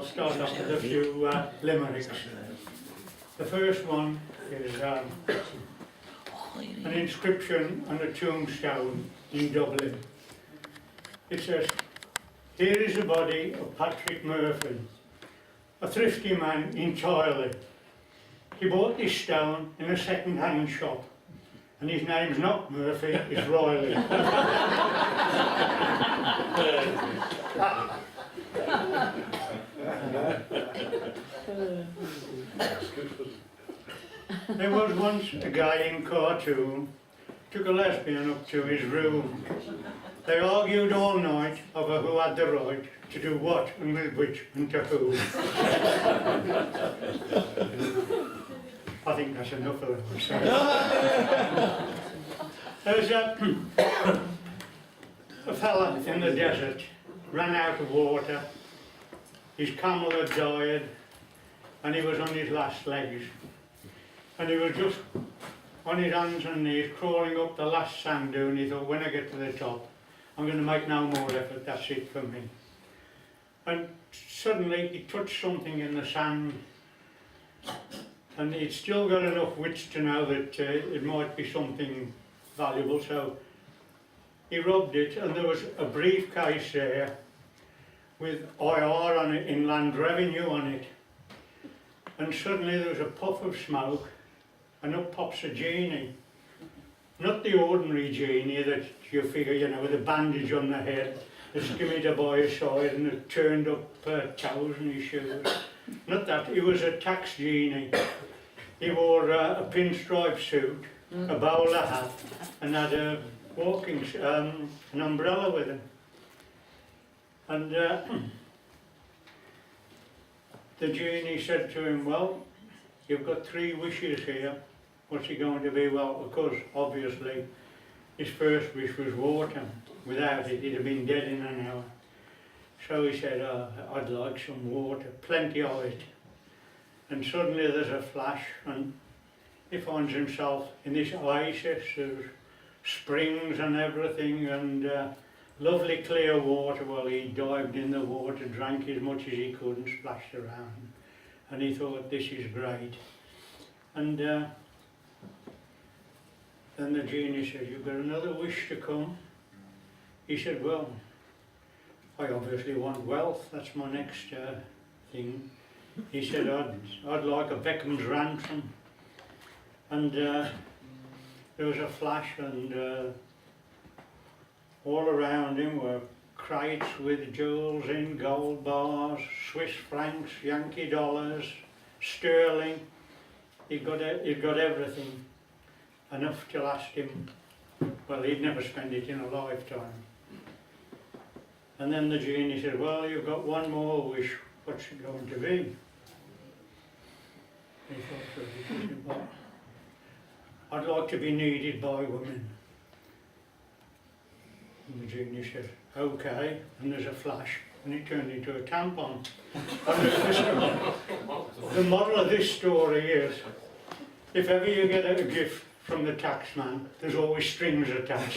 I'll start off with a few limericks. The first one is an inscription on a tombstone in Dublin. It says, "Here is the body of Patrick Murphy, a thrifty man entirely. He bought this stone in a second-hand shop, and his name's not Murphy, it's Riley." There was once a guy in cartoon took a lesbian up to his room. They argued all night over who had the right to do what and with which and to whom. I think that's enough of that. There's a fella in the desert, ran out of water, his camel had died, and he was on his last legs. And he was just on his hands and knees, crawling up the last sand dune. He thought, when I get to the top, I'm going to make no more effort, that's it for me. And suddenly he touched something in the sand, and he'd still got enough wits to know that it might be something valuable, so he rubbed it, and there was a briefcase there with IR on it, Inland Revenue on it. And suddenly there was a puff of smoke, and up pops a genie. Not the ordinary genie that you figure, you know, with a bandage on the head, a scimitar by his side and a turned up toes in his shoes. Not that, he was a tax genie. He wore a pinstripe suit, a bowler hat, and had a an umbrella with him. And the genie said to him, "Well, you've got 3 wishes here. What's he going to be?" Well, of course, obviously, his first wish was water. Without it, he'd have been dead in an hour. So he said, "I'd like some water, plenty of it." And suddenly there's a flash, and he finds himself in this oasis. There's springs and everything, and lovely clear water. Well, he dived in the water, drank as much as he could and splashed around. And he thought, this is great. And then the genie said, "You've got another wish to come?" He said, "Well, I obviously want wealth, that's my next thing." He said, I'd like a Beckham's ransom." And there was a flash, and all around him were crates with jewels in, gold bars, Swiss francs, Yankee dollars, sterling. He'd got everything, enough to last him. Well, he'd never spend it in a lifetime. And then the genie said, "Well, you've got one more wish. What's it going to be?" He thought, "Well, I'd like to be needed by women." And the genie said, "Okay," and there's a flash, and it turned into a tampon. The moral of this story is, if ever you get a gift from the taxman, there's always strings attached.